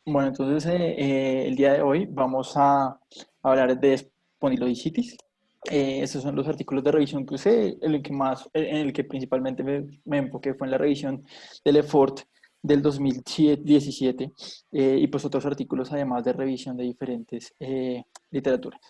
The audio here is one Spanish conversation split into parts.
Bueno, entonces el día de hoy vamos a hablar de espondilodicitis. Estos son los artículos de revisión que usé, en el que principalmente me enfoqué fue en la revisión del EFORT del 2017 y pues otros artículos además de revisión de diferentes literaturas.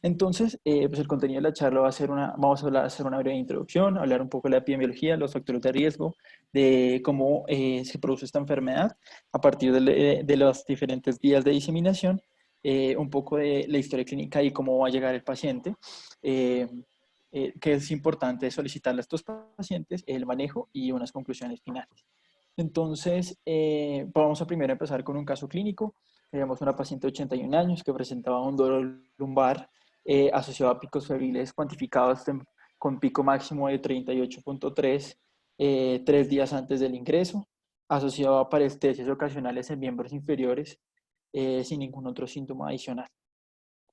Entonces, pues el contenido de la charla va a ser vamos a hacer una breve introducción, hablar un poco de la epidemiología, los factores de riesgo, de cómo se produce esta enfermedad a partir de los diferentes días de diseminación, un poco de la historia clínica y cómo va a llegar el paciente, eh, que es importante solicitarle a estos pacientes el manejo y unas conclusiones finales. Entonces, vamos a primero empezar con un caso clínico. Tenemos una paciente de 81 años que presentaba un dolor lumbar asociado a picos febriles cuantificados con pico máximo de 38.3 3 días antes del ingreso, asociado a parestesias ocasionales en miembros inferiores sin ningún otro síntoma adicional.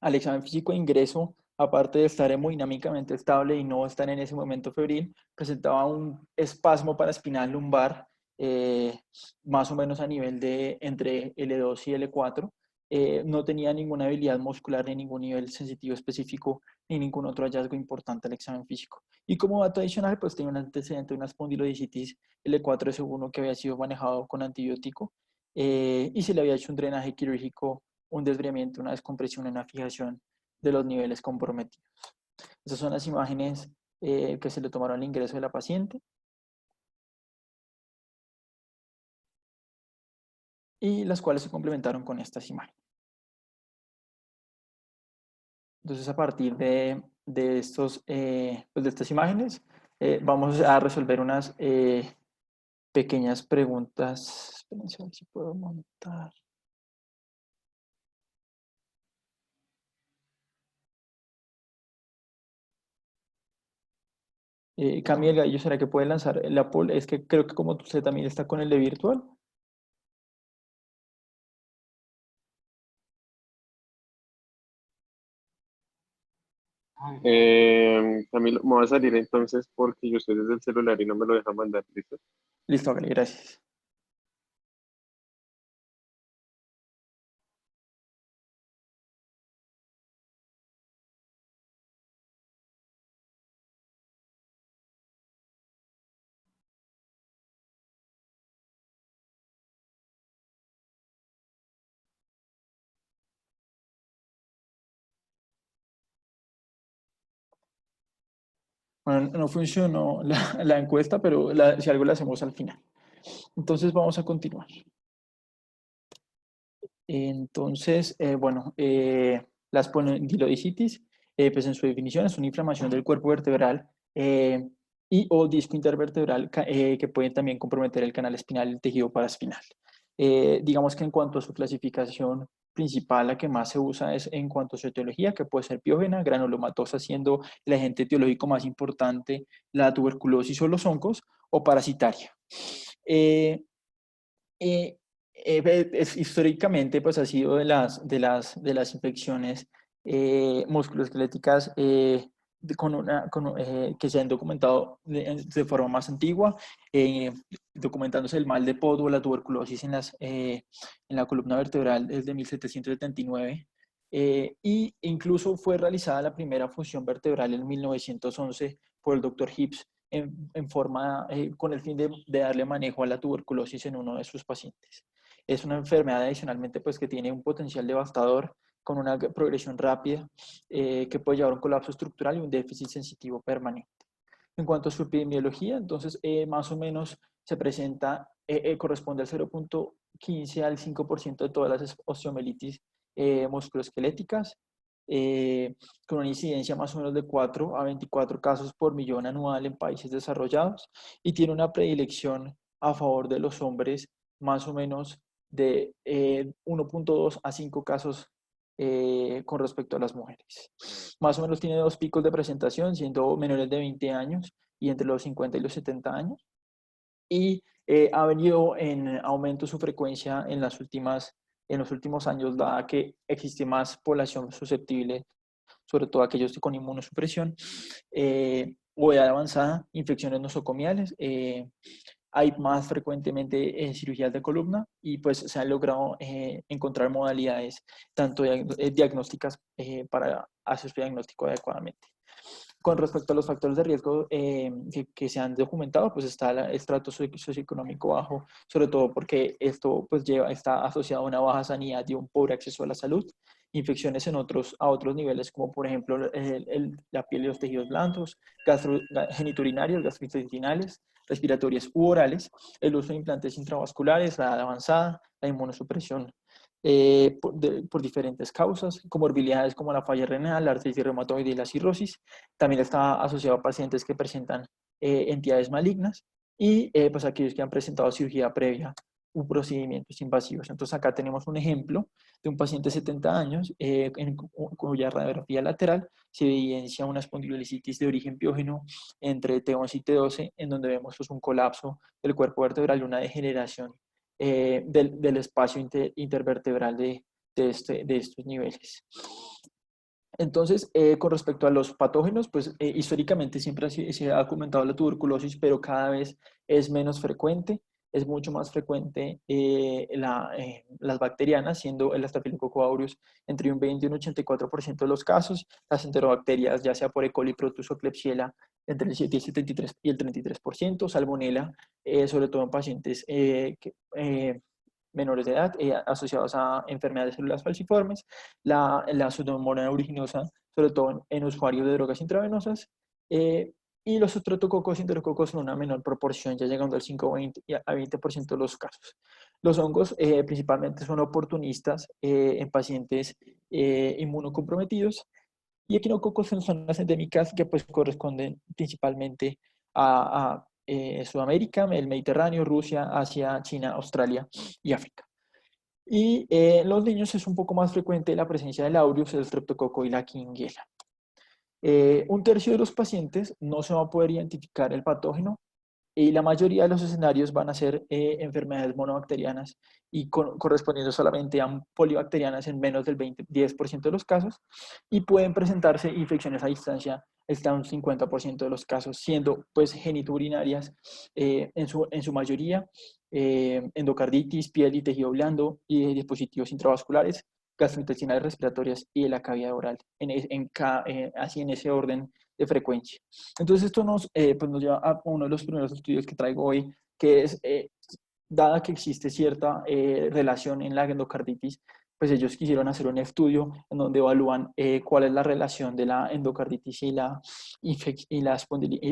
Al examen físico de ingreso, aparte de estar hemodinámicamente estable y no estar en ese momento febril, presentaba un espasmo paraespinal lumbar, eh, más o menos a nivel de entre L2 y L4. No tenía ninguna habilidad muscular ni ningún nivel sensitivo específico ni ningún otro hallazgo importante al examen físico. Y como dato adicional, pues tenía un antecedente de una espondilodicitis L4S1 que había sido manejado con antibiótico y se le había hecho un drenaje quirúrgico, un desviamiento, una descompresión, una fijación de los niveles comprometidos. Esas son las imágenes que se le tomaron al ingreso de la paciente y las cuales se complementaron con estas imágenes. Entonces, a partir pues de estas imágenes, vamos a resolver unas pequeñas preguntas. Espérense a ver si puedo montar. Camila Gallo, ¿será que puede lanzar la poll? Es que creo que como usted también está con el de virtual. Camilo, me voy a salir entonces porque yo estoy desde el celular y no me lo deja mandar, ¿listo? Listo, vale, gracias. Bueno, no funcionó la encuesta, pero si algo la hacemos al final. Entonces vamos a continuar. Entonces, bueno, la espondilodicitis, pues en su definición es una inflamación del cuerpo vertebral y o disco intervertebral que pueden también comprometer el canal espinal y el tejido paraespinal. Digamos que en cuanto a su clasificación principal, la que más se usa es en cuanto a su etiología, que puede ser piógena, granulomatosa, siendo el agente etiológico más importante la tuberculosis o los hongos, o parasitaria. Eh, eh, históricamente, pues ha sido de las infecciones musculoesqueléticas que se han documentado de forma más antigua, documentándose el mal de Pod o la tuberculosis en la columna vertebral desde 1779. Y incluso fue realizada la primera función vertebral en 1911 por el doctor Hibbs con el fin de darle manejo a la tuberculosis en uno de sus pacientes. Es una enfermedad adicionalmente pues, que tiene un potencial devastador con una progresión rápida que puede llevar a un colapso estructural y un déficit sensitivo permanente. En cuanto a su epidemiología, entonces más o menos se presenta, corresponde al 0.15 al 5% de todas las osteomelitis musculoesqueléticas, eh, con una incidencia más o menos de 4 a 24 casos por millón anual en países desarrollados y tiene una predilección a favor de los hombres más o menos de 1.2 a 5 casos con respecto a las mujeres. Más o menos tiene dos picos de presentación, siendo menores de 20 años y entre los 50 y los 70 años. Y ha venido en aumento su frecuencia en los últimos años, dada que existe más población susceptible, sobre todo aquellos con inmunosupresión, o edad avanzada, infecciones nosocomiales, hay más frecuentemente cirugías de columna y pues se han logrado encontrar modalidades tanto diagnósticas para hacer su diagnóstico adecuadamente. Con respecto a los factores de riesgo que se han documentado, pues está el estrato socioeconómico bajo, sobre todo porque esto pues está asociado a una baja sanidad y un pobre acceso a la salud, infecciones a otros niveles, como por ejemplo la piel y los tejidos blandos, geniturinarios, gastrointestinales, respiratorias u orales, el uso de implantes intravasculares, la edad avanzada, la inmunosupresión por diferentes causas, comorbilidades como la falla renal, la artritis reumatoide y la cirrosis. También está asociado a pacientes que presentan entidades malignas y pues aquellos que han presentado cirugía previa u procedimientos invasivos. Entonces acá tenemos un ejemplo de un paciente de 70 años cuya radiografía lateral se evidencia una espondilolisitis de origen biógeno entre T11 y T12, en donde vemos pues, un colapso del cuerpo vertebral y una degeneración del espacio intervertebral de estos niveles. Entonces, con respecto a los patógenos, pues históricamente siempre se ha documentado la tuberculosis, pero cada vez es menos frecuente, es mucho más frecuente las bacterianas, siendo el Staphylococcus aureus entre un 20 y un 84% de los casos, las enterobacterias, ya sea por E. coli, Protus o Klebsiella, entre el 7 y el 73 y el 33%, Salmonella, sobre todo en pacientes menores de edad asociados a enfermedades de células falciformes, la pseudomonas aeruginosa, sobre todo en usuarios de drogas intravenosas, y los estreptococos y enterococos en una menor proporción, ya llegando al 5 a 20% de los casos. Los hongos principalmente son oportunistas en pacientes inmunocomprometidos y equinococos son zonas endémicas que pues corresponden principalmente a Sudamérica, el Mediterráneo, Rusia, Asia, China, Australia y África. Y en los niños es un poco más frecuente la presencia del aureus, el streptococo y la Klebsiella. Un tercio de los pacientes no se va a poder identificar el patógeno y la mayoría de los escenarios van a ser enfermedades monobacterianas y correspondiendo solamente a polibacterianas en menos del 10% de los casos y pueden presentarse infecciones a distancia hasta un 50% de los casos, siendo pues geniturinarias en su mayoría, endocarditis, piel y tejido blando y dispositivos intravasculares, gastrointestinales respiratorias y de la cavidad oral, así en ese orden de frecuencia. Entonces esto pues nos lleva a uno de los primeros estudios que traigo hoy, que es, dada que existe cierta relación en la endocarditis, pues ellos quisieron hacer un estudio en donde evalúan cuál es la relación de la endocarditis y la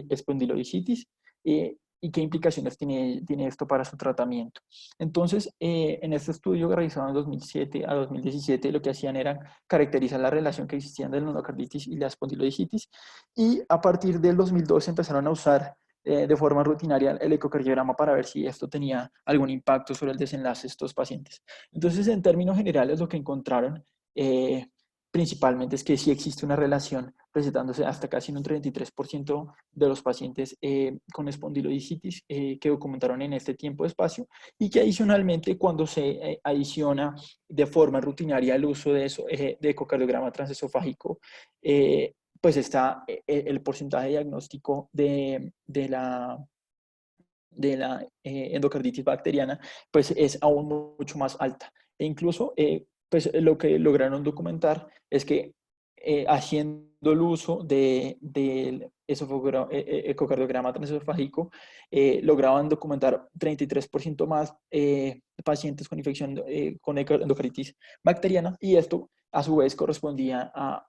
espondilolisitis y qué implicaciones tiene esto para su tratamiento. Entonces, en este estudio que realizaron en 2007 a 2017, lo que hacían era caracterizar la relación que existía entre la endocarditis y la espondilolisitis, y a partir del 2012 empezaron a usar de forma rutinaria el ecocardiograma para ver si esto tenía algún impacto sobre el desenlace de estos pacientes. Entonces, en términos generales, lo que encontraron principalmente es que sí existe una relación presentándose hasta casi en un 33% de los pacientes con espondilolisitis que documentaron en este tiempo de espacio, y que adicionalmente cuando se adiciona de forma rutinaria el uso de ecocardiograma transesofágico, pues está el porcentaje diagnóstico de la endocarditis bacteriana, pues es aún mucho más alta. E incluso, pues lo que lograron documentar es que haciendo el uso del ecocardiograma transesofágico, lograban documentar 33% más pacientes con infección con endocarditis bacteriana, y esto a su vez correspondía a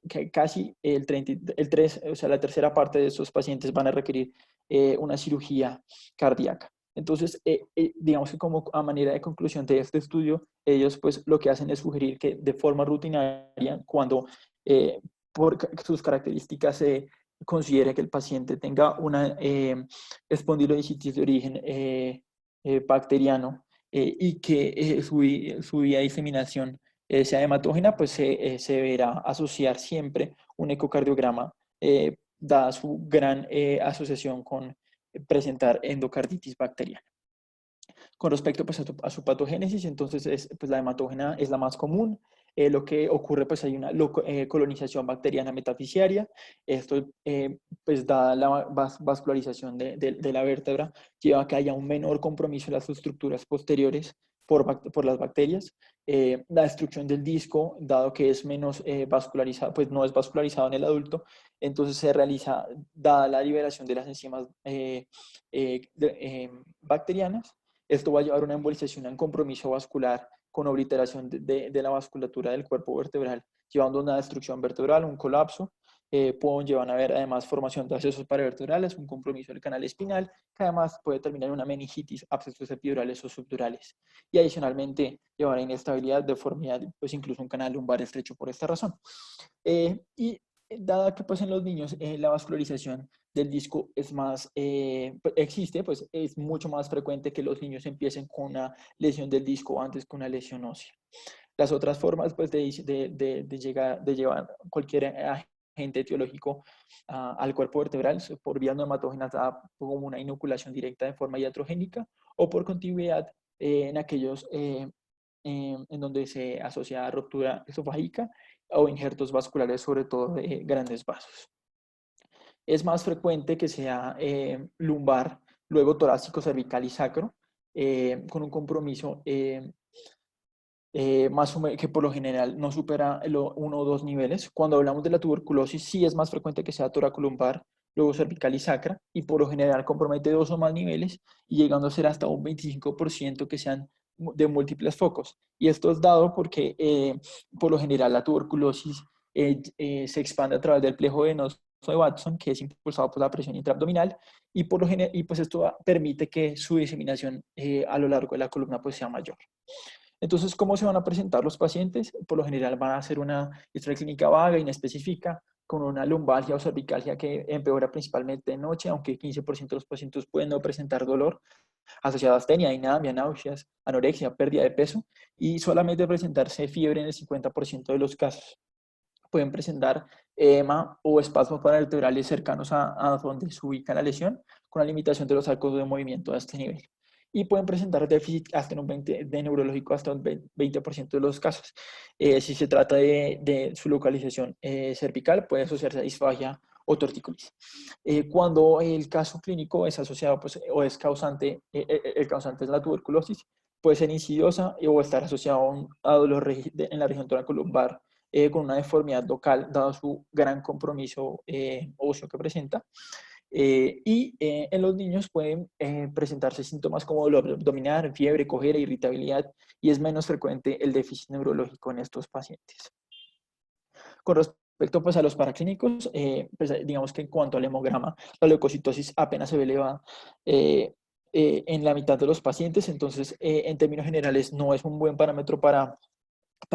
que casi el 3, o sea, la tercera parte de estos pacientes van a requerir una cirugía cardíaca. Entonces, digamos que como a manera de conclusión de este estudio, ellos pues lo que hacen es sugerir que de forma rutinaria, cuando por sus características se considere que el paciente tenga una espondilolisitis de origen bacteriano y que su vía de diseminación sea hematógena, pues se deberá asociar siempre un ecocardiograma dada su gran asociación con presentar endocarditis bacteriana. Con respecto pues, a su patogénesis, entonces pues, la hematógena es la más común, lo que ocurre, pues hay una colonización bacteriana metafisiaria. Esto, pues dada la vascularización de la vértebra, lleva a que haya un menor compromiso en las estructuras posteriores por las bacterias. La destrucción del disco, dado que es menos vascularizado, pues no es vascularizado en el adulto, entonces se realiza, dada la liberación de las enzimas bacterianas, esto va a llevar a una embolización, a un compromiso vascular con obliteración de la vasculatura del cuerpo vertebral, llevando a una destrucción vertebral, un colapso. Pueden llevar a ver además formación de abscesos paravertebrales, un compromiso del canal espinal, que además puede terminar en una meningitis, abscesos epidurales o subdurales. Y adicionalmente llevar a inestabilidad, deformidad, pues incluso un canal lumbar estrecho por esta razón. Y dada que pues en los niños la vascularización del disco es más, existe, pues es mucho más frecuente que los niños empiecen con una lesión del disco antes que una lesión ósea. Las otras formas pues, de llevar cualquier agente etiológico al cuerpo vertebral por vías neumatógenas como una inoculación directa de forma iatrogénica o por continuidad en aquellos en donde se asocia a ruptura esofágica o injertos vasculares, sobre todo de grandes vasos. Es más frecuente que sea lumbar, luego torácico, cervical y sacro, con un compromiso más o menos, que por lo general no supera uno o dos niveles. Cuando hablamos de la tuberculosis, sí es más frecuente que sea toracolumbar, luego cervical y sacra, y por lo general compromete dos o más niveles, y llegando a ser hasta un 25% que sean de múltiples focos. Y esto es dado porque, por lo general, la tuberculosis se expande a través del plejo venoso de Watson, que es impulsado por la presión intraabdominal, y, y pues esto permite que su diseminación a lo largo de la columna pues sea mayor. Entonces, ¿cómo se van a presentar los pacientes? Por lo general van a hacer una historia clínica vaga, inespecífica, con una lumbalgia o cervicalgia que empeora principalmente de noche, aunque 15% de los pacientes pueden no presentar dolor, asociado a astenia, dinamia, náuseas, anorexia, pérdida de peso, y solamente presentarse fiebre en el 50% de los casos. Pueden presentar edema o espasmos paravertebrales cercanos a donde se ubica la lesión, con la limitación de los arcos de movimiento a este nivel. Y pueden presentar déficit hasta un 20% de neurológico hasta un 20% de los casos. Si se trata de su localización cervical, puede asociarse a disfagia o tortícolis. Cuando el caso clínico es asociado pues, o es causante, el causante es la tuberculosis, puede ser insidiosa o estar asociado a dolor en la región toracolumbar con una deformidad local, dado su gran compromiso óseo que presenta. En los niños pueden presentarse síntomas como dolor abdominal, fiebre, cojera, irritabilidad, y es menos frecuente el déficit neurológico en estos pacientes. Con respecto pues, a los paraclínicos, pues, digamos que en cuanto al hemograma, la leucocitosis apenas se ve elevada en la mitad de los pacientes, entonces en términos generales no es un buen parámetro para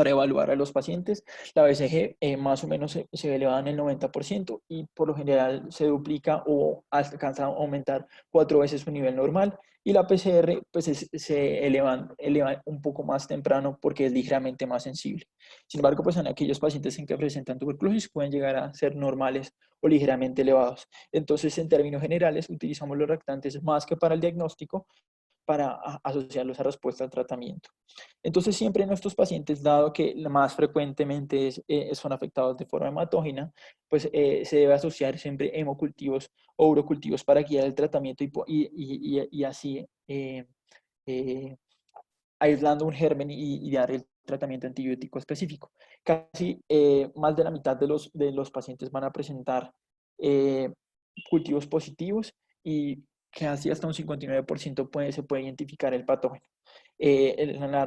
evaluar a los pacientes. La BCG más o menos se ve elevada en el 90% y por lo general se duplica o alcanza a aumentar 4 veces su nivel normal. Y la PCR pues se eleva un poco más temprano porque es ligeramente más sensible. Sin embargo, pues en aquellos pacientes en que presentan tuberculosis pueden llegar a ser normales o ligeramente elevados. Entonces, en términos generales, utilizamos los reactantes más que para el diagnóstico, para asociarlos a respuesta al tratamiento. Entonces, siempre en nuestros pacientes, dado que más frecuentemente son afectados de forma hematógena, pues se debe asociar siempre hemocultivos o urocultivos para guiar el tratamiento y así eh, aislando un germen y dar el tratamiento antibiótico específico. Casi más de la mitad de los pacientes van a presentar eh, cultivos positivos y casi hasta un 59% se puede identificar el patógeno. La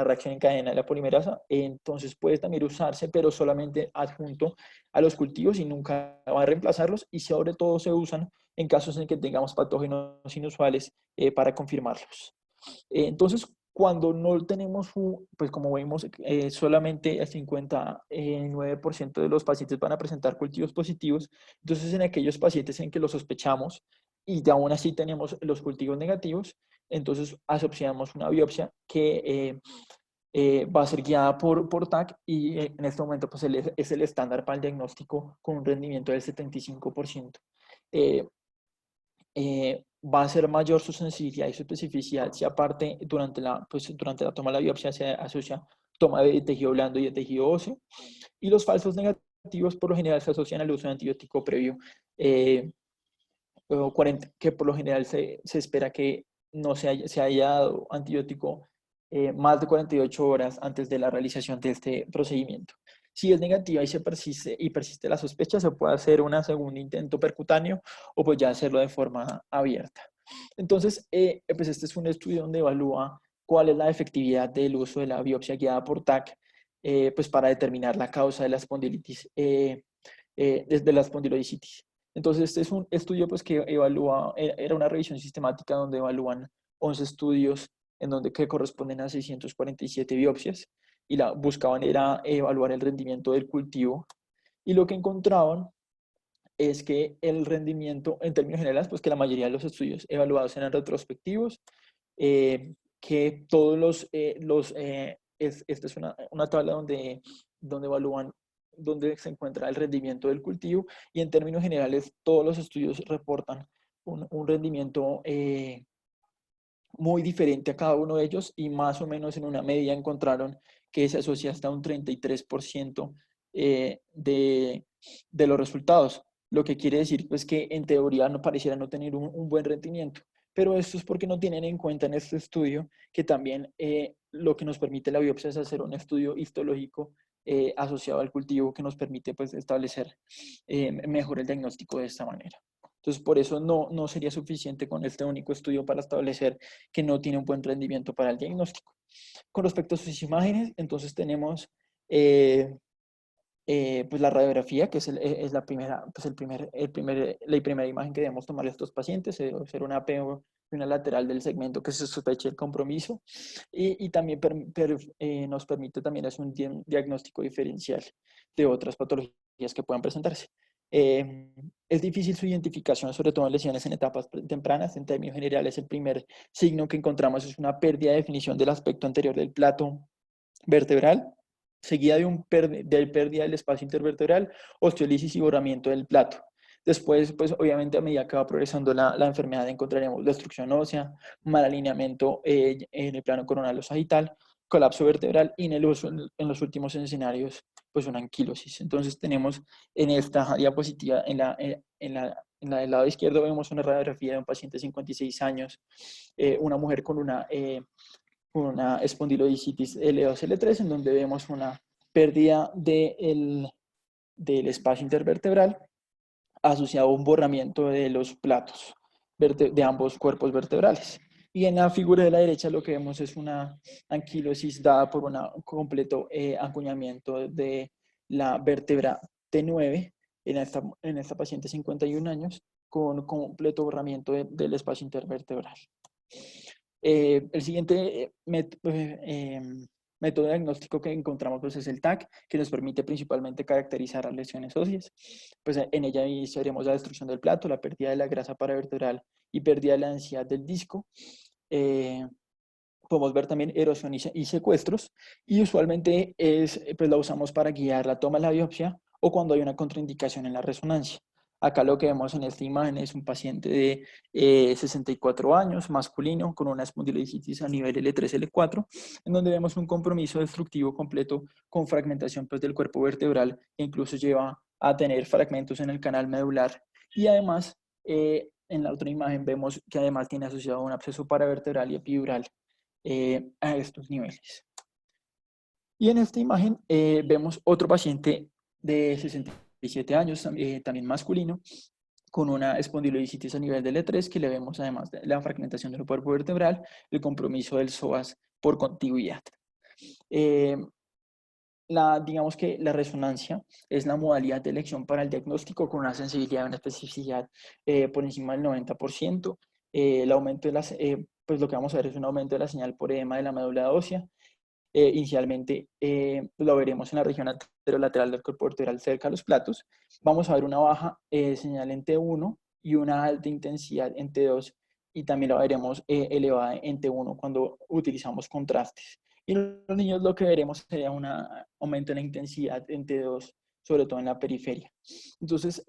reacción en cadena de la polimerasa, entonces puede también usarse, pero solamente adjunto a los cultivos y nunca va a reemplazarlos, y sobre todo se usan en casos en que tengamos patógenos inusuales para confirmarlos. Entonces, cuando no tenemos, pues como vemos, solamente el 59% de los pacientes van a presentar cultivos positivos, entonces en aquellos pacientes en que lo sospechamos y aún así tenemos los cultivos negativos, entonces asociamos una biopsia que va a ser guiada por TAC y en este momento pues, es el estándar para el diagnóstico con un rendimiento del 75%. va a ser mayor su sensibilidad y su especificidad si aparte durante la toma de la biopsia se asocia toma de tejido blando y de tejido óseo. Y los falsos negativos por lo general se asocian al uso de antibiótico previo, que por lo general se espera que no se haya dado antibiótico más de 48 horas antes de la realización de este procedimiento. Si es negativa y persiste la sospecha, se puede hacer un segundo intento percutáneo o pues ya hacerlo de forma abierta. Entonces, pues este es un estudio donde evalúa cuál es la efectividad del uso de la biopsia guiada por TAC, pues para determinar la causa de la espondilitis, desde la espondilodicitis. Entonces, este es un estudio pues, que evalúa, era una revisión sistemática donde evalúan 11 estudios que corresponden a 647 biopsias y buscaban era evaluar el rendimiento del cultivo. Y lo que encontraban es que el rendimiento, en términos generales, pues que la mayoría de los estudios evaluados eran retrospectivos, que todos esta es una tabla donde evalúan donde se encuentra el rendimiento del cultivo y en términos generales todos los estudios reportan un rendimiento muy diferente a cada uno de ellos y más o menos en una media encontraron que se asocia hasta un 33% de los resultados, lo que quiere decir pues que en teoría no pareciera no tener un buen rendimiento, pero esto es porque no tienen en cuenta en este estudio que también lo que nos permite la biopsia es hacer un estudio histológico asociado al cultivo que nos permite pues establecer mejor el diagnóstico de esta manera. Entonces, por eso no sería suficiente con este único estudio para establecer que no tiene un buen rendimiento para el diagnóstico. Con respecto a sus imágenes, entonces tenemos pues la radiografía, que es la primera, pues la primera imagen que debemos tomar a estos pacientes, debe ser una PO y una lateral del segmento que se sospeche el compromiso y también nos permite también hacer un diagnóstico diferencial de otras patologías que puedan presentarse. Es difícil su identificación, sobre todo en lesiones en etapas tempranas. En términos generales, el primer signo que encontramos es una pérdida de definición del aspecto anterior del plato vertebral, seguida de pérdida del espacio intervertebral, osteolisis y borramiento del plato. Después, pues obviamente a medida que va progresando la enfermedad encontraremos destrucción ósea, mal alineamiento en el plano coronal o sagital, colapso vertebral y en los últimos escenarios, pues una anquilosis. Entonces tenemos en esta diapositiva, en la del lado izquierdo vemos una radiografía de un paciente de 56 años, una mujer con una espondilodicitis L2, L3, en donde vemos una pérdida del espacio intervertebral asociado a un borramiento de los platos de ambos cuerpos vertebrales. Y en la figura de la derecha lo que vemos es una anquilosis dada por un completo acuñamiento de la vértebra T9 en esta paciente de 51 años con completo borramiento del espacio intervertebral. El siguiente método diagnóstico que encontramos pues, es el TAC, que nos permite principalmente caracterizar las lesiones óseas. Pues, en ella iniciaremos la destrucción del plato, la pérdida de la grasa paravertebral y pérdida de la densidad del disco. Podemos ver también erosión y secuestros, y usualmente pues, la usamos para guiar la toma de la biopsia o cuando hay una contraindicación en la resonancia. Acá lo que vemos en esta imagen es un paciente de 64 años, masculino, con una espondilodicitis a nivel L3, L4, en donde vemos un compromiso destructivo completo con fragmentación pues, del cuerpo vertebral, que incluso lleva a tener fragmentos en el canal medular. Y además, en la otra imagen vemos que además tiene asociado un absceso paravertebral y epidural a estos niveles. Y en esta imagen vemos otro paciente de 67 años, también masculino, con una espondilodicitis a nivel de L3, que le vemos además de la fragmentación del cuerpo vertebral, el compromiso del psoas por contigüidad. Digamos que la resonancia es la modalidad de elección para el diagnóstico con una sensibilidad y una especificidad por encima del 90%. El aumento de pues lo que vamos a ver es un aumento de la señal por edema de la médula ósea. Inicialmente lo veremos en la región anterolateral del cuerpo vertebral cerca de los platos. Vamos a ver una baja señal en T1 y una alta intensidad en T2 y también la veremos elevada en T1 cuando utilizamos contrastes. Y en los niños lo que veremos sería un aumento en la intensidad en T2, sobre todo en la periferia. Entonces,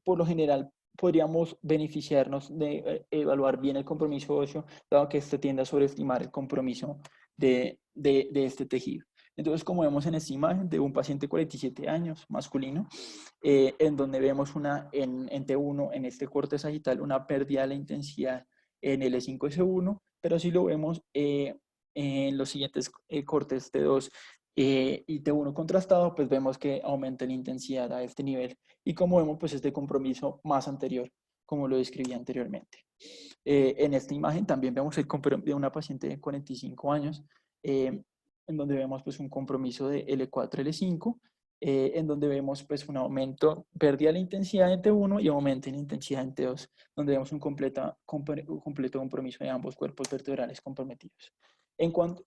por lo general, podríamos beneficiarnos de evaluar bien el compromiso óseo, dado que este tiende a sobreestimar el compromiso de este tejido. Entonces, como vemos en esta imagen de un paciente de 47 años, masculino, en donde vemos en T1, en este corte sagital, una pérdida de la intensidad en L5-S1, pero si lo vemos en los siguientes cortes T2 y T1 contrastado, pues vemos que aumenta la intensidad a este nivel. Y como vemos, pues este compromiso más anterior, como lo describí anteriormente. En esta imagen también vemos el compromiso de una paciente de 45 años, en donde vemos pues un compromiso de L4-L5, en donde vemos pues un aumento, pérdida de la intensidad en T1 y aumento en la intensidad en T2, donde vemos un completo compromiso de ambos cuerpos vertebrales comprometidos.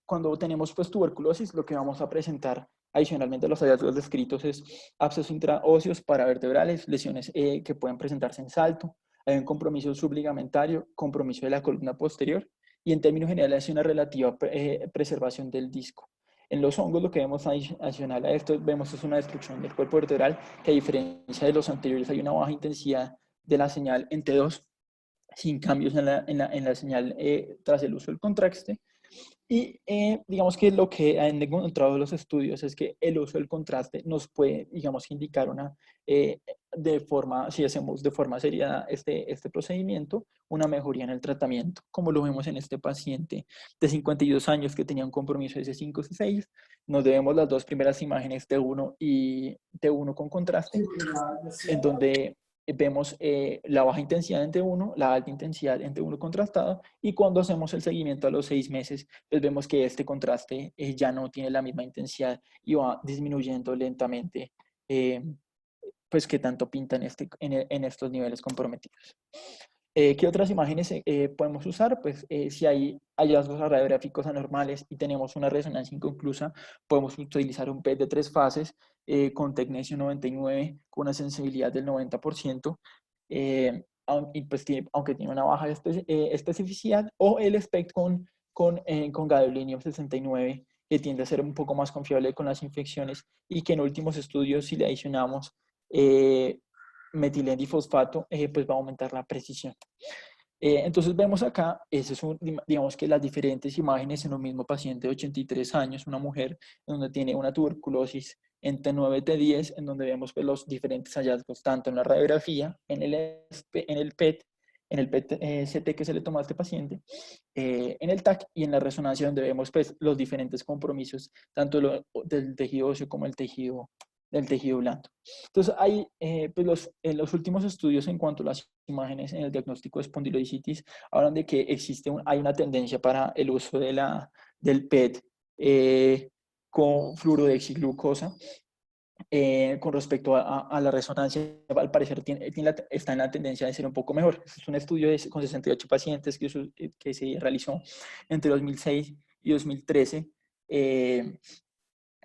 Cuando tenemos pues tuberculosis, lo que vamos a presentar adicionalmente a los hallazgos descritos es abscesos intraóseos paravertebrales, lesiones que pueden presentarse en salto, hay un compromiso subligamentario, compromiso de la columna posterior y en términos generales hay una relativa preservación del disco. En los hongos lo que vemos adicional a esto, vemos es una destrucción del cuerpo vertebral que a diferencia de los anteriores hay una baja intensidad de la señal en T2 sin cambios en la señal tras el uso del contraste. Y digamos que lo que han encontrado los estudios es que el uso del contraste nos puede, digamos, indicar si hacemos de forma seria este procedimiento, una mejoría en el tratamiento, como lo vemos en este paciente de 52 años que tenía un compromiso de C5-C6. Nos debemos las dos primeras imágenes T1 y T1 con contraste, en donde vemos la baja intensidad en T1, la alta intensidad en T1 contrastado, y cuando hacemos el seguimiento a los 6 meses, pues vemos que este contraste ya no tiene la misma intensidad y va disminuyendo lentamente, pues que tanto pinta en estos niveles comprometidos. ¿Qué otras imágenes podemos usar? Pues si hay hallazgos radiográficos anormales y tenemos una resonancia inconclusa, podemos utilizar un PET de 3 fases con tecnesio 99 con una sensibilidad del 90%, y pues aunque tiene una baja especificidad, o el SPECT con gadolinium 69, que tiende a ser un poco más confiable con las infecciones y que en últimos estudios, si le adicionamos metilendifosfato, pues va a aumentar la precisión. Entonces vemos acá, digamos que las diferentes imágenes en un mismo paciente de 83 años, una mujer, donde tiene una tuberculosis en T9, T10, en donde vemos pues, los diferentes hallazgos, tanto en la radiografía, en el PET, en el PET-CT que se le tomó a este paciente, en el TAC y en la resonancia, donde vemos pues, los diferentes compromisos, tanto del tejido óseo como del tejido blando. Entonces, pues en los últimos estudios en cuanto a las imágenes en el diagnóstico de espondilodicitis hablan de que hay una tendencia para el uso del PET con fluorodexiglucosa. Con respecto a la resonancia, al parecer está en la tendencia de ser un poco mejor. Este es un estudio con 68 pacientes que se realizó entre 2006 y 2013.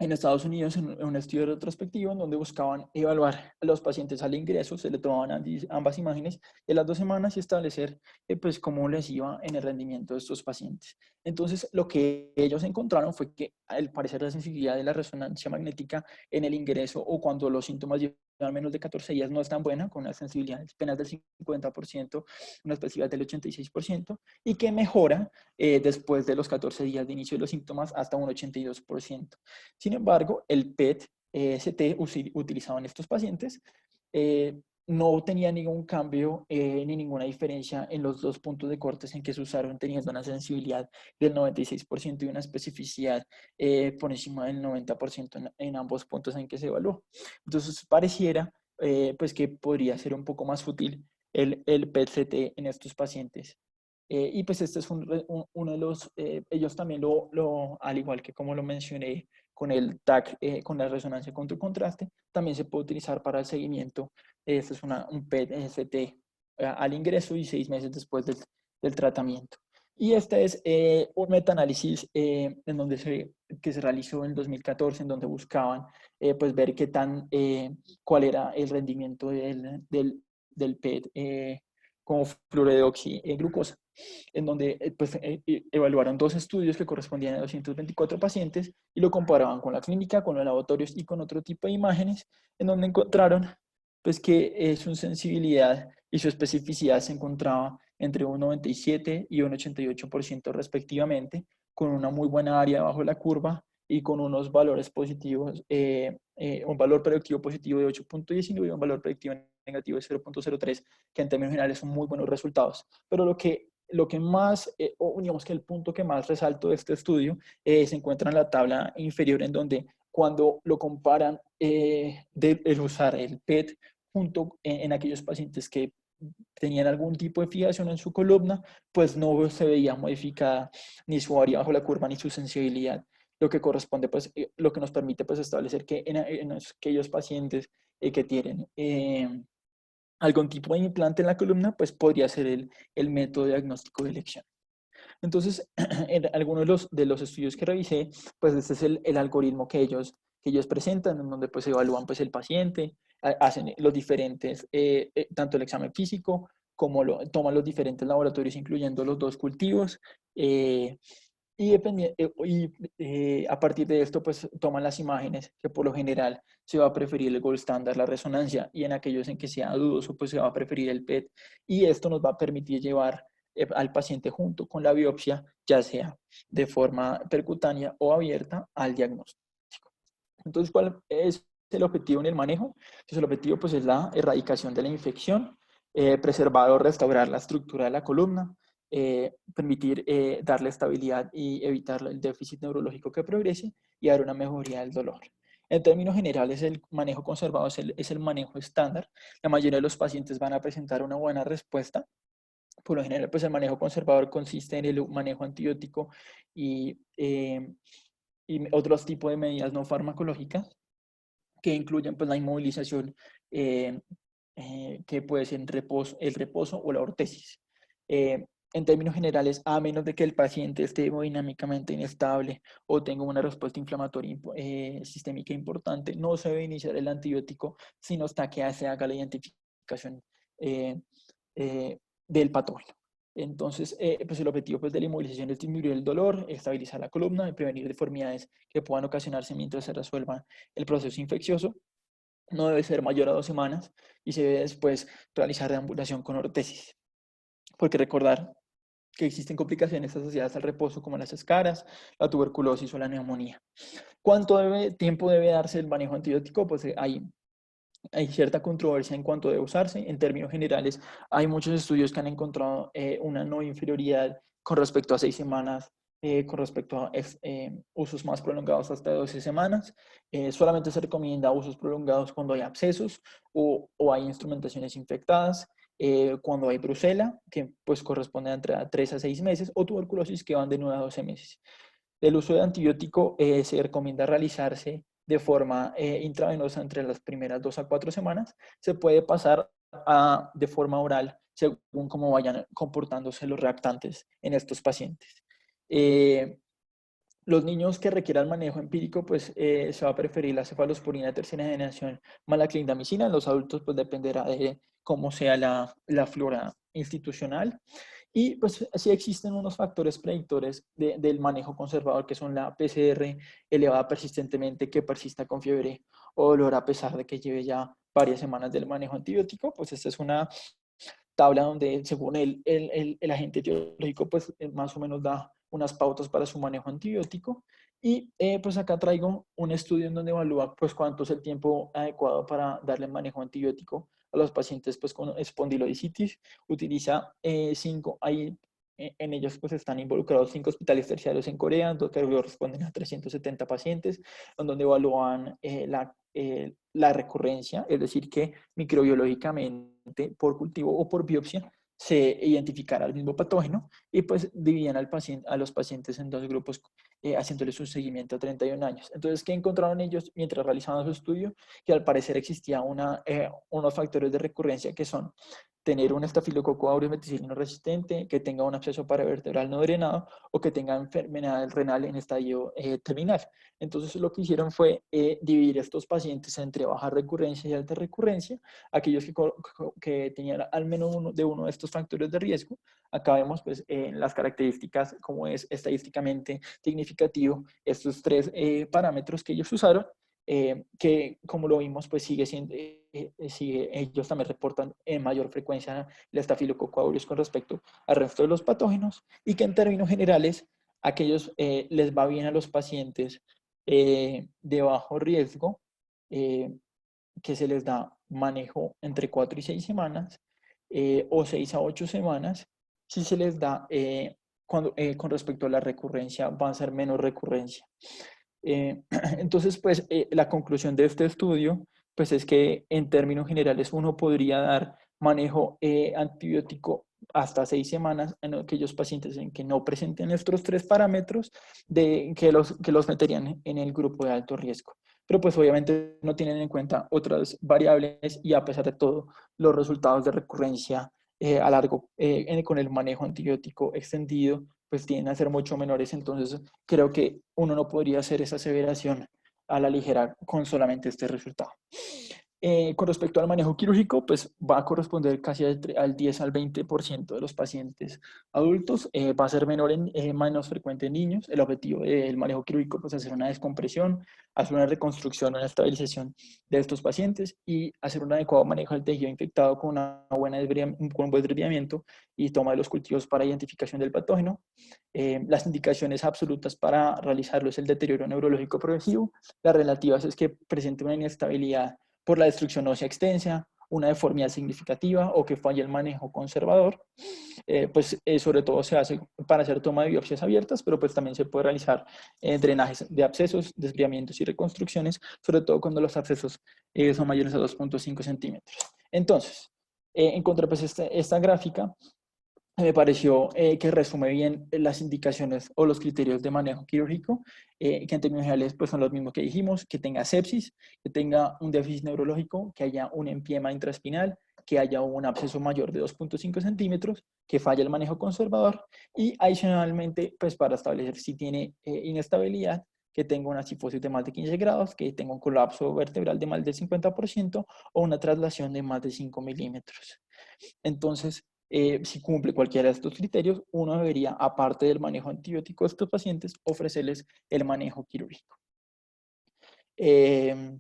En Estados Unidos, en un estudio retrospectivo en donde buscaban evaluar a los pacientes al ingreso, se le tomaban ambas imágenes de las 2 semanas y establecer pues, cómo les iba en el rendimiento de estos pacientes. Entonces, lo que ellos encontraron fue que al parecer la sensibilidad de la resonancia magnética en el ingreso o cuando los síntomas llevan menos de 14 días no es tan buena, con una sensibilidad apenas del 50%, una especificidad del 86%, y que mejora después de los 14 días de inicio de los síntomas hasta un 82%. Sin embargo, el PET-CT utilizado en estos pacientes no tenía ningún cambio ni ninguna diferencia en los 2 puntos de cortes en que se usaron, teniendo una sensibilidad del 96% y una especificidad por encima del 90% en ambos puntos en que se evaluó. Entonces, pareciera pues que podría ser un poco más útil el PET-CT en estos pacientes. Y pues este es uno de los, ellos también al igual que como lo mencioné con el TAC, con la resonancia contra contraste, también se puede utilizar para el seguimiento. Este es un PET-CT al ingreso y 6 meses después del tratamiento. Y este es un metaanálisis que se realizó en 2014, en donde buscaban pues ver cuál era el rendimiento del PET con fluorodeoxiglucosa, en donde pues, evaluaron 2 estudios que correspondían a 224 pacientes y lo comparaban con la clínica, con los laboratorios y con otro tipo de imágenes, en donde encontraron pues, que su sensibilidad y su especificidad se encontraba entre un 97 y un 88% respectivamente, con una muy buena área bajo la curva y con unos valores positivos, un valor predictivo positivo de 8.19 y un valor predictivo negativo de 0.03, que en términos generales son muy buenos resultados. Pero lo que más, o digamos que el punto que más resalto de este estudio se encuentra en la tabla inferior, en donde cuando lo comparan el usar el PET junto en aquellos pacientes que tenían algún tipo de fijación en su columna, pues no se veía modificada ni su área bajo la curva ni su sensibilidad, lo que corresponde, pues, lo que nos permite pues establecer que en aquellos pacientes que tienen algún tipo de implante en la columna, pues podría ser el método diagnóstico de elección. Entonces, en algunos de los estudios que revisé, pues este es el algoritmo que ellos presentan, en donde pues evalúan pues el paciente, hacen los diferentes, tanto el examen físico como toman los diferentes laboratorios, incluyendo los dos cultivos, a partir de esto, pues toman las imágenes, que por lo general se va a preferir el gold standard, la resonancia, y en aquellos en que sea dudoso, pues se va a preferir el PET. Y esto nos va a permitir llevar al paciente junto con la biopsia, ya sea de forma percutánea o abierta, al diagnóstico. Entonces, ¿cuál es el objetivo en el manejo? Pues el objetivo pues, es la erradicación de la infección, preservar o restaurar la estructura de la columna, permitir darle estabilidad y evitar el déficit neurológico que progrese y dar una mejoría del dolor. En términos generales, el manejo conservado es el manejo estándar. La mayoría de los pacientes van a presentar una buena respuesta. Por lo general, pues el manejo conservador consiste en el manejo antibiótico y, otros tipos de medidas no farmacológicas que incluyen pues, la inmovilización, eh, que puede ser el reposo o la ortesis. En términos generales, a menos de que el paciente esté hemodinámicamente inestable o tenga una respuesta inflamatoria sistémica importante, no se debe iniciar el antibiótico sino hasta que se haga la identificación eh, del patógeno. Entonces, pues el objetivo pues, de la inmovilización es disminuir el dolor, estabilizar la columna y prevenir deformidades que puedan ocasionarse mientras se resuelva el proceso infeccioso. No debe ser mayor a 2 semanas y se debe después realizar deambulación con ortesis. Porque recordar que existen complicaciones asociadas al reposo como las escaras, la tuberculosis o la neumonía. ¿Cuánto tiempo debe darse el manejo antibiótico? Pues hay cierta controversia en cuanto debe usarse. En términos generales, hay muchos estudios que han encontrado una no inferioridad con respecto a 6 semanas, con respecto a usos más prolongados hasta 12 semanas. Solamente se recomienda usos prolongados cuando hay abscesos o hay instrumentaciones infectadas, cuando hay brucela, que pues corresponde entre 3 a 6 meses, o tuberculosis, que van de 9 a 12 meses. El uso de antibiótico se recomienda realizarse de forma intravenosa entre las primeras 2 a 4 semanas. Se puede pasar de forma oral según cómo vayan comportándose los reactantes en estos pacientes. Los niños que requieran manejo empírico, pues se va a preferir la cefalosporina de tercera generación más la clindamicina. En los adultos, pues dependerá de cómo sea la flora institucional. Y pues sí existen unos factores predictores del manejo conservador, que son la PCR elevada persistentemente, que persista con fiebre o dolor a pesar de que lleve ya varias semanas del manejo antibiótico. Pues esta es una tabla donde según el agente etiológico, pues más o menos da unas pautas para su manejo antibiótico. Y pues acá traigo un estudio en donde evalúa pues cuánto es el tiempo adecuado para darle manejo antibiótico a los pacientes pues con espondilodicitis. Utiliza 5, ahí en ellos pues están involucrados 5 hospitales terciarios en Corea, que corresponden a 370 pacientes, en donde evalúan la recurrencia, es decir, que microbiológicamente por cultivo o por biopsia se identificara el mismo patógeno y pues dividían a los pacientes en 2 grupos, haciéndoles un seguimiento a 31 años. Entonces, ¿qué encontraron ellos mientras realizaban su estudio? Que al parecer existía unos factores de recurrencia que son tener un estafilococo aureus meticilino resistente, que tenga un absceso paravertebral no drenado o que tenga enfermedad renal en estadio terminal. Entonces lo que hicieron fue dividir estos pacientes entre baja recurrencia y alta recurrencia, aquellos que tenían al menos uno de estos factores de riesgo. Acá vemos pues, las características, como es estadísticamente significativo, estos 3 parámetros que ellos usaron. que como lo vimos, pues ellos también reportan en mayor frecuencia el estafilococo aureus con respecto al resto de los patógenos, y que en términos generales, aquellos les va bien a los pacientes de bajo riesgo, que se les da manejo entre 4 y 6 semanas, o 6 a 8 semanas. Si se les da, con respecto a la recurrencia, va a ser menos recurrencia. Entonces, pues, la conclusión de este estudio, pues, es que en términos generales uno podría dar manejo antibiótico hasta 6 semanas en aquellos pacientes en que no presenten estos 3 parámetros que los meterían en el grupo de alto riesgo. Pero pues obviamente no tienen en cuenta otras variables, y a pesar de todo, los resultados de recurrencia con el manejo antibiótico extendido pues tienden a ser mucho menores. Entonces creo que uno no podría hacer esa aseveración a la ligera con solamente este resultado. Con respecto al manejo quirúrgico, pues va a corresponder casi al 10 al 20% de los pacientes adultos. Va a ser menos frecuente en niños. El objetivo del manejo quirúrgico pues, es hacer una descompresión, hacer una reconstrucción, una estabilización de estos pacientes y hacer un adecuado manejo del tejido infectado con con un buen desviamiento y toma de los cultivos para identificación del patógeno. Las indicaciones absolutas para realizarlo es el deterioro neurológico progresivo. Las relativas es que presente una inestabilidad por la destrucción ósea extensa, una deformidad significativa o que falle el manejo conservador. Sobre todo se hace para hacer toma de biopsias abiertas, pero pues también se puede realizar drenajes de abscesos, desviamientos y reconstrucciones, sobre todo cuando los abscesos son mayores a 2.5 centímetros. Entonces, encontré pues esta gráfica. Me pareció que resume bien las indicaciones o los criterios de manejo quirúrgico, que en términos generales pues, son los mismos que dijimos: que tenga sepsis, que tenga un déficit neurológico, que haya un empiema intraespinal, que haya un absceso mayor de 2.5 centímetros, que falle el manejo conservador, y adicionalmente, pues para establecer si tiene inestabilidad, que tenga una cifosis de más de 15 grados, que tenga un colapso vertebral de más del 50% o una traslación de más de 5 milímetros. Entonces, si cumple cualquiera de estos criterios, uno debería, aparte del manejo antibiótico de estos pacientes, ofrecerles el manejo quirúrgico. Eh,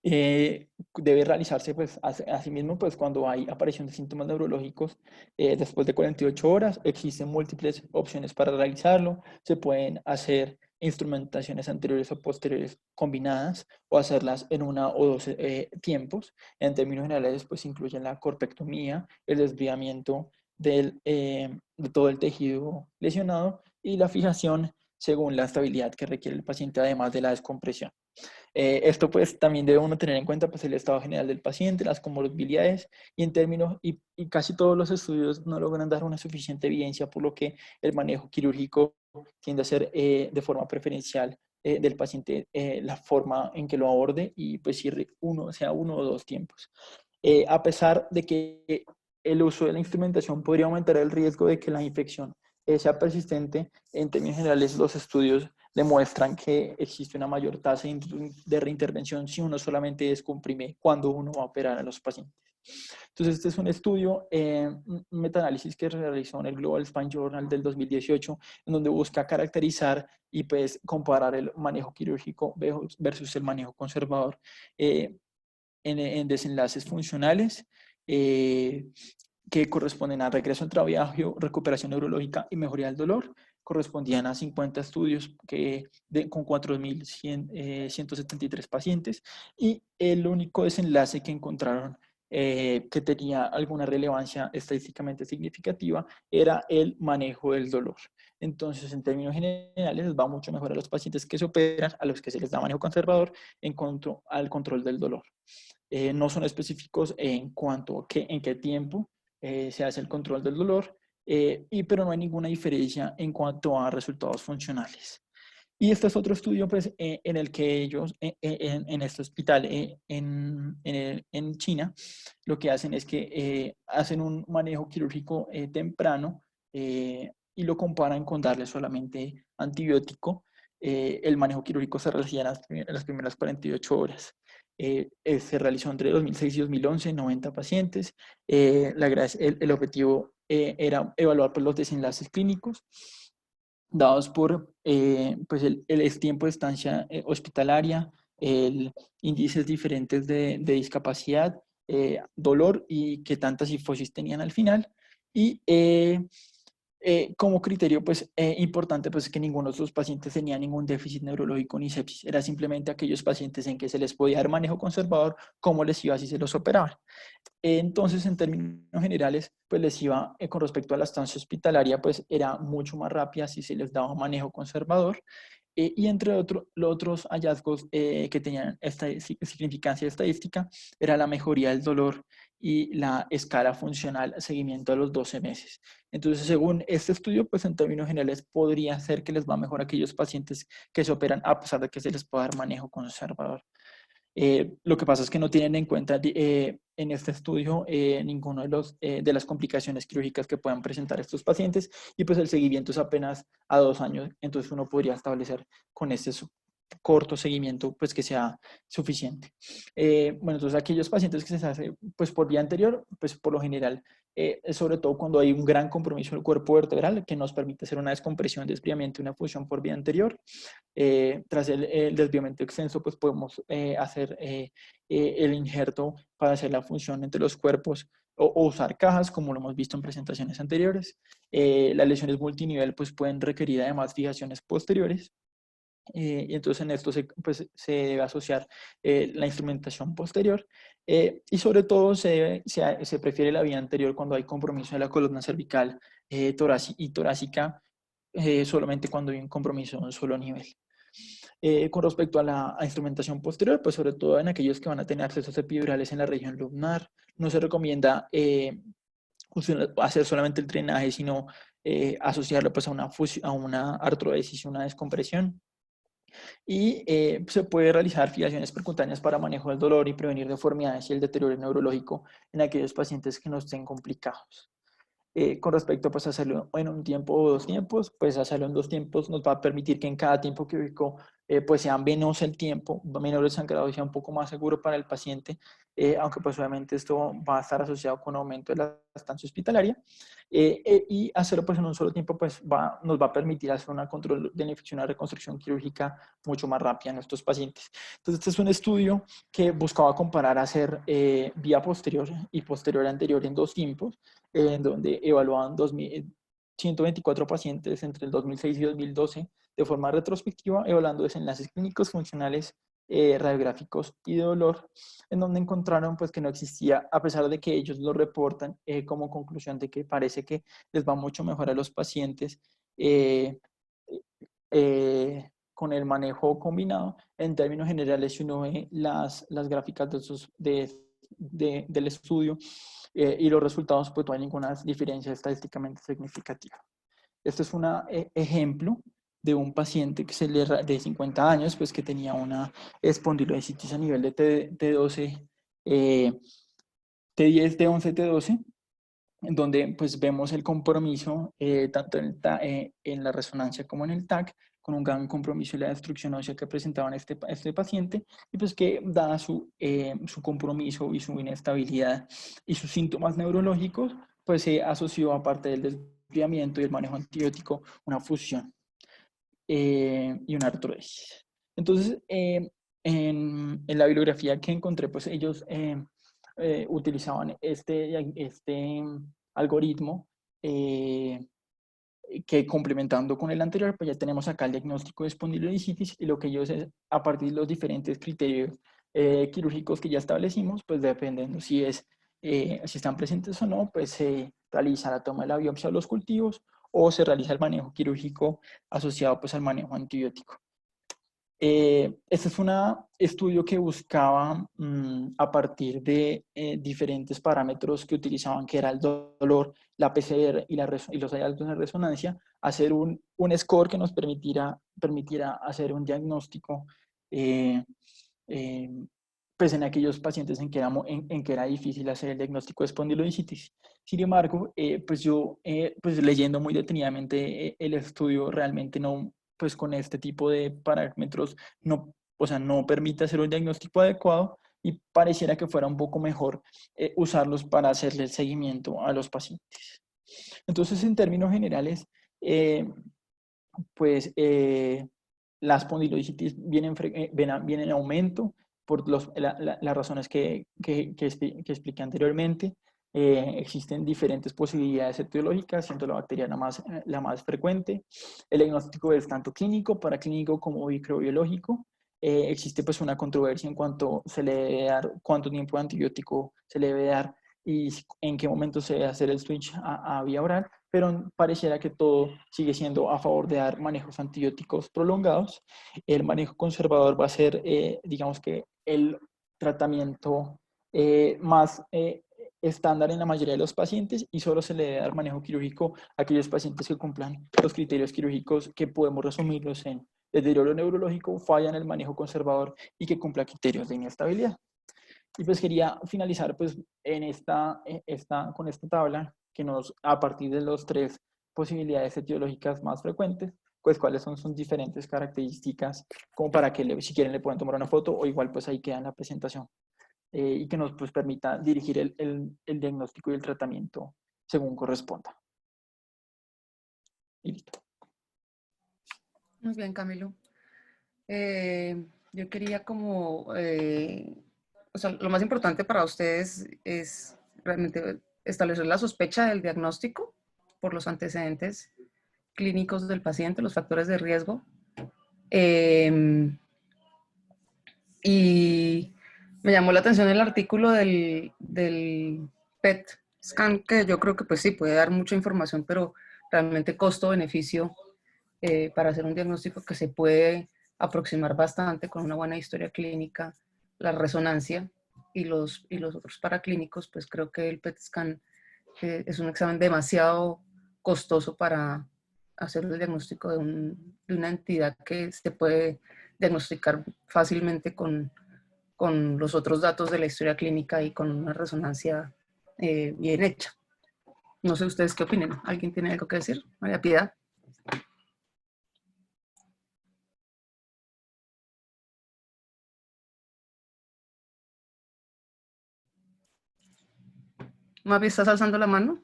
Debe realizarse, pues, asimismo, pues, cuando hay aparición de síntomas neurológicos después de 48 horas. Existen múltiples opciones para realizarlo. Se pueden hacer instrumentaciones anteriores o posteriores combinadas o hacerlas en una o dos tiempos. En términos generales, pues, incluyen la corpectomía, el desviamiento de todo el tejido lesionado y la fijación según la estabilidad que requiere el paciente, además de la descompresión. Esto pues también debe uno tener en cuenta pues el estado general del paciente, las comorbilidades, y en términos, y casi todos los estudios no logran dar una suficiente evidencia, por lo que el manejo quirúrgico tiende a ser de forma preferencial del paciente la forma en que lo aborde, y pues si sea uno o dos tiempos. A pesar de que el uso de la instrumentación podría aumentar el riesgo de que la infección sea persistente, en términos generales los estudios demuestran que existe una mayor tasa de reintervención si uno solamente descomprime cuando uno va a operar a los pacientes. Entonces, este es un estudio, un metaanálisis que realizó en el Global Spine Journal del 2018, en donde busca caracterizar y pues comparar el manejo quirúrgico versus el manejo conservador en desenlaces funcionales que corresponden a regreso al trabajo, recuperación neurológica y mejoría del dolor. Correspondían a 50 estudios con 4.173 pacientes, y el único desenlace que encontraron que tenía alguna relevancia estadísticamente significativa era el manejo del dolor. Entonces, en términos generales, les va mucho mejor a los pacientes que se operan, a los que se les da manejo conservador en cuanto al control del dolor. No son específicos en cuanto a en qué tiempo se hace el control del dolor, pero no hay ninguna diferencia en cuanto a resultados funcionales. Y este es otro estudio pues, en el que ellos, en este hospital en China, lo que hacen es que hacen un manejo quirúrgico temprano y lo comparan con darle solamente antibiótico. El manejo quirúrgico se realiza en las primeras 48 horas. Se realizó entre 2006 y 2011, 90 pacientes. El objetivo era evaluar pues, los desenlaces clínicos dados por pues el tiempo de estancia hospitalaria, índices diferentes de discapacidad, dolor y qué tanta cifosis tenían al final. Y como criterio pues, importante pues, que ninguno de estos pacientes tenía ningún déficit neurológico ni sepsis. Era simplemente aquellos pacientes en que se les podía dar manejo conservador, cómo les iba si se los operaban. Entonces, en términos generales, pues les iba, con respecto a la estancia hospitalaria, pues era mucho más rápida si se les daba manejo conservador. Y entre los otros hallazgos que tenían esta significancia estadística, era la mejoría del dolor y la escala funcional seguimiento a los 12 meses. Entonces, según este estudio, pues en términos generales podría ser que les va mejor a aquellos pacientes que se operan a pesar de que se les pueda dar manejo conservador. Lo que pasa es que no tienen en cuenta en este estudio ninguno de las complicaciones quirúrgicas que puedan presentar estos pacientes y pues el seguimiento es apenas a 2 años, entonces uno podría establecer con este corto seguimiento pues que sea suficiente. Bueno, entonces aquellos pacientes que se hacen pues por vía anterior, pues por lo general, sobre todo cuando hay un gran compromiso del cuerpo vertebral que nos permite hacer una descompresión, desviamiento y una fusión por vía anterior. Tras el desviamiento extenso, pues podemos hacer el injerto para hacer la función entre los cuerpos o usar cajas, como lo hemos visto en presentaciones anteriores. Las lesiones multinivel pues pueden requerir además fijaciones posteriores. Y entonces en esto pues, se debe asociar la instrumentación posterior y sobre todo se prefiere la vía anterior cuando hay compromiso de la columna cervical y torácica, solamente cuando hay un compromiso de un solo nivel. Con respecto a la instrumentación posterior, pues sobre todo en aquellos que van a tener accesos epidurales en la región lumbar, no se recomienda hacer solamente el drenaje, sino asociarlo pues, a una artrodesis, una descompresión. Y se puede realizar fijaciones percutáneas para manejo del dolor y prevenir deformidades y el deterioro neurológico en aquellos pacientes que no estén complicados. Con respecto pues, a hacerlo en un tiempo o 2 tiempos, pues hacerlo en 2 tiempos nos va a permitir que en cada tiempo quirúrgico pues sea menos el tiempo, menor el sangrado y sea un poco más seguro para el paciente, aunque pues obviamente esto va a estar asociado con aumento de la estancia hospitalaria. Y hacerlo pues en un solo tiempo pues nos va a permitir hacer una control de la infección, una reconstrucción quirúrgica mucho más rápida en estos pacientes. Entonces este es un estudio que buscaba comparar hacer vía posterior y posterior anterior en 2 tiempos, en donde evaluaban 124 pacientes entre el 2006 y 2012 de forma retrospectiva, evaluando desenlaces clínicos, funcionales, radiográficos y de dolor, en donde encontraron pues, que no existía, a pesar de que ellos lo reportan como conclusión de que parece que les va mucho mejor a los pacientes con el manejo combinado. En términos generales, si uno ve las gráficas del estudio y los resultados, pues no hay ninguna diferencia estadísticamente significativa. Este es un ejemplo de un paciente de 50 años, pues que tenía una espondilodicitis a nivel de T12, T10, T11, T12, en donde pues vemos el compromiso tanto en la resonancia como en el TAC, con un gran compromiso y la destrucción ósea que presentaban este paciente, y pues que dada su compromiso y su inestabilidad y sus síntomas neurológicos, pues se asoció aparte del desviamiento y el manejo antibiótico una fusión y una artrodesis. Entonces, en la bibliografía que encontré, pues ellos utilizaban este algoritmo que complementando con el anterior, pues ya tenemos acá el diagnóstico de espondilodicitis y lo que ellos es, a partir de los diferentes criterios quirúrgicos que ya establecimos, pues dependiendo si están presentes o no, pues se realiza la toma de la biopsia de los cultivos o se realiza el manejo quirúrgico asociado pues al manejo antibiótico. Este es un estudio que buscaba, a partir de diferentes parámetros que utilizaban, que era el dolor, la PCR y los hallazgos de resonancia, hacer un score que nos permitiera hacer un diagnóstico eh, eh, pues en aquellos pacientes en que era difícil hacer el diagnóstico de espondilodicitis. Sin embargo, pues yo, pues leyendo muy detenidamente el estudio, realmente no, pues con este tipo de parámetros, no, o sea, no permite hacer un diagnóstico adecuado y pareciera que fuera un poco mejor usarlos para hacerle el seguimiento a los pacientes. Entonces, en términos generales, pues la espondilodicitis viene en aumento por las razones que expliqué anteriormente. Existen diferentes posibilidades etiológicas, siendo la bacteriana la más frecuente. El diagnóstico es tanto clínico, paraclínico como microbiológico. Existe pues una controversia en cuanto se le debe dar, cuánto tiempo de antibiótico se le debe dar y en qué momento se debe hacer el switch a vía oral, pero pareciera que todo sigue siendo a favor de dar manejos antibióticos prolongados. El manejo conservador va a ser, digamos que, el tratamiento más estándar en la mayoría de los pacientes y solo se le debe dar manejo quirúrgico a aquellos pacientes que cumplan los criterios quirúrgicos que podemos resumirlos en deterioro neurológico, falla en el manejo conservador y que cumpla criterios de inestabilidad. Y pues quería finalizar pues con esta tabla que nos, a partir de los tres posibilidades etiológicas más frecuentes, pues cuáles son sus diferentes características, como para que si quieren le puedan tomar una foto o igual pues ahí queda en la presentación. Y que nos pues, permita dirigir el diagnóstico y el tratamiento según corresponda. Y listo. Muy bien, Camilo. Yo quería como, o sea, lo más importante para ustedes es realmente establecer la sospecha del diagnóstico por los antecedentes clínicos del paciente, los factores de riesgo. Y me llamó la atención el artículo del PET scan, que yo creo que pues sí, puede dar mucha información, pero realmente costo-beneficio para hacer un diagnóstico que se puede aproximar bastante con una buena historia clínica, la resonancia y los otros paraclínicos, pues creo que el PET scan es un examen demasiado costoso para hacer el diagnóstico de una entidad que se puede diagnosticar fácilmente con los otros datos de la historia clínica y con una resonancia bien hecha. No sé ustedes qué opinen. ¿Alguien tiene algo que decir? María Piedad. Mavi, ¿estás alzando la mano?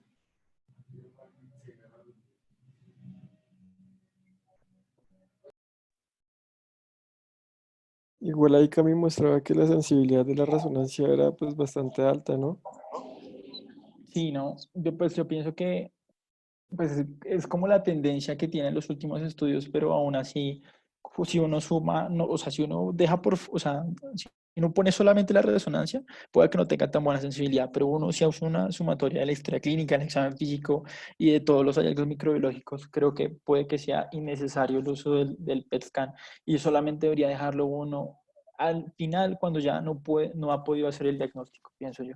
Igual ahí Cami mostraba que la sensibilidad de la resonancia era pues bastante alta, ¿no? Sí, no, yo pienso que pues es como la tendencia que tienen los últimos estudios, pero aún así, si uno suma, no, o sea, si uno deja o sea, si uno pone solamente la resonancia, puede que no tenga tan buena sensibilidad, pero uno si hace una sumatoria de la historia clínica, el examen físico y de todos los hallazgos microbiológicos, creo que puede que sea innecesario el uso del PET scan y solamente debería dejarlo uno al final cuando ya no ha podido hacer el diagnóstico, pienso yo.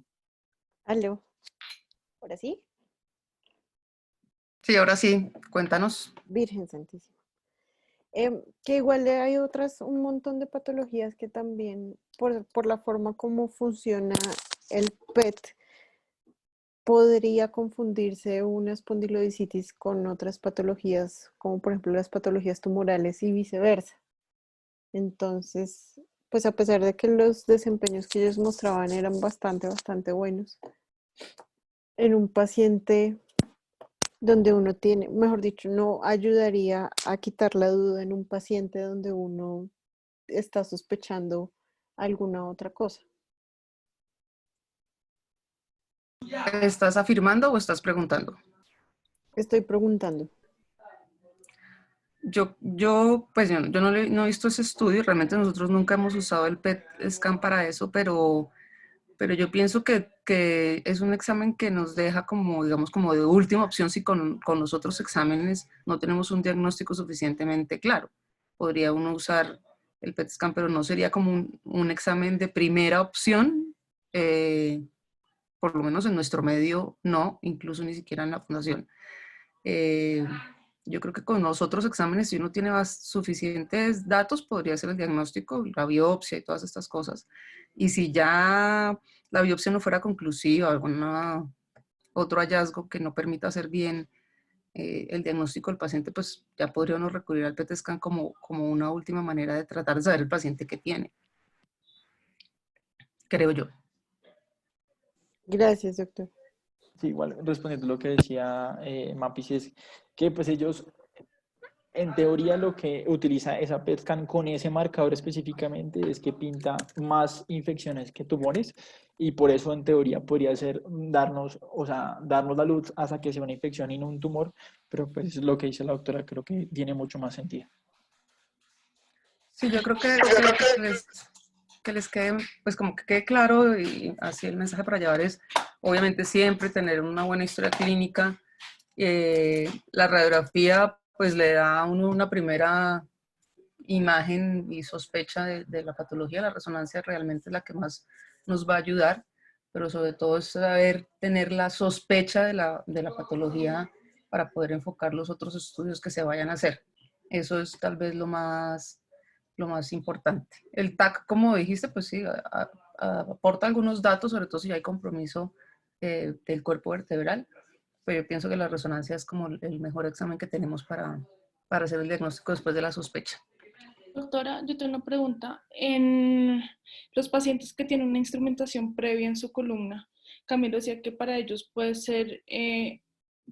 Aló, ¿ahora sí? Sí, ahora sí, cuéntanos. Virgen Santísima. Que igual hay un montón de patologías que también, por la forma como funciona el PET, podría confundirse una espondilodicitis con otras patologías, como por ejemplo las patologías tumorales y viceversa. Entonces, pues a pesar de que los desempeños que ellos mostraban eran bastante buenos, en un paciente donde uno tiene, mejor dicho, no ayudaría a quitar la duda en un paciente donde uno está sospechando alguna otra cosa. ¿Estás afirmando o estás preguntando? Estoy preguntando. Pues yo no he visto ese estudio, realmente nosotros nunca hemos usado el PET scan para eso, pero yo pienso que es un examen que nos deja como, digamos, como de última opción si con los otros exámenes no tenemos un diagnóstico suficientemente claro. Podría uno usar el PET scan, pero no sería como un examen de primera opción, por lo menos en nuestro medio no, incluso ni siquiera en la fundación. Yo creo que con los otros exámenes, si uno tiene suficientes datos, podría hacer el diagnóstico, la biopsia y todas estas cosas. Y si ya la biopsia no fuera conclusiva, algún otro hallazgo que no permita hacer bien el diagnóstico del paciente, pues ya podría uno recurrir al PET scan como una última manera de tratar de saber el paciente que tiene. Creo yo. Gracias, doctor. Sí, igual respondiendo a lo que decía Mapis, es que pues ellos en teoría lo que utiliza esa PET scan con ese marcador específicamente es que pinta más infecciones que tumores y por eso en teoría podría ser darnos, o sea, darnos la luz hasta que sea una infección y no un tumor, pero pues lo que dice la doctora creo que tiene mucho más sentido. Sí, yo creo que les quede, pues como que quede claro y así el mensaje para llevar es, obviamente siempre tener una buena historia clínica. La radiografía pues le da a uno una primera imagen y sospecha de la patología. La resonancia realmente es la que más nos va a ayudar, pero sobre todo es saber tener la sospecha de la patología para poder enfocar los otros estudios que se vayan a hacer. Eso es tal vez lo más importante. El TAC, como dijiste, pues sí, aporta algunos datos, sobre todo si hay compromiso del cuerpo vertebral, pero yo pienso que la resonancia es como el mejor examen que tenemos para hacer el diagnóstico después de la sospecha. Doctora, yo tengo una pregunta. En los pacientes que tienen una instrumentación previa en su columna, Camilo decía que para ellos puede ser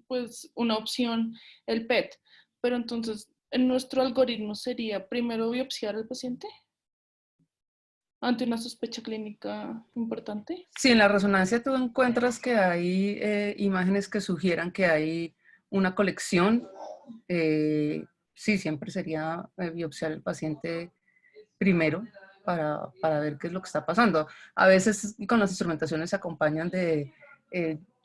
pues una opción el PET, pero entonces en nuestro algoritmo sería primero biopsiar al paciente ante una sospecha clínica importante. Sí, en la resonancia tú encuentras que hay imágenes que sugieran que hay una colección. Sí, siempre sería biopsiar al paciente primero para ver qué es lo que está pasando. A veces con las instrumentaciones se acompañan de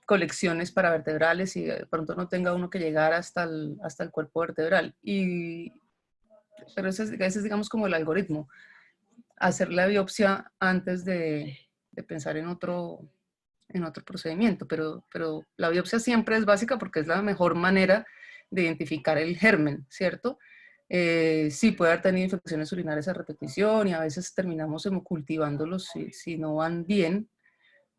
colecciones paravertebrales y de pronto no tenga uno que llegar hasta el cuerpo vertebral. Pero ese es, digamos, como el algoritmo. Hacer la biopsia antes de pensar en otro procedimiento, pero la biopsia siempre es básica porque es la mejor manera de identificar el germen, ¿cierto? Sí, puede haber tenido infecciones urinarias a repetición y a veces terminamos hemocultivándolos si no van bien,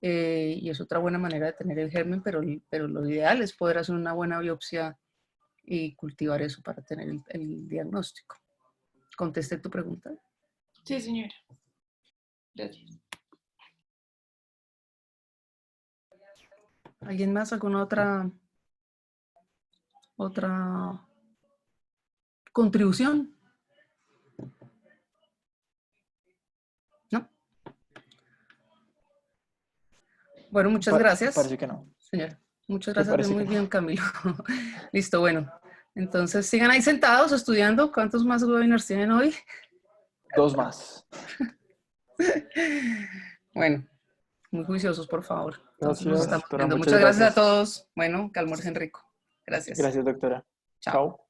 y es otra buena manera de tener el germen, pero lo ideal es poder hacer una buena biopsia y cultivar eso para tener el diagnóstico. ¿Contesté tu pregunta? Sí, señora. Gracias. ¿Alguien más? ¿Alguna otra contribución? ¿No? Bueno, muchas gracias. Parece que no. Señora, muchas Me gracias. parece Muy que bien, Camilo. Listo, bueno. Entonces, sigan ahí sentados estudiando. ¿Cuántos más webinars tienen hoy? 2 más. Bueno, muy juiciosos, por favor. Entonces, nos Gracias, estamos doctora, viendo. muchas Muchas gracias a gracias. todos. Bueno, que almuercen rico. Gracias. Gracias, doctora. Chao. Chao.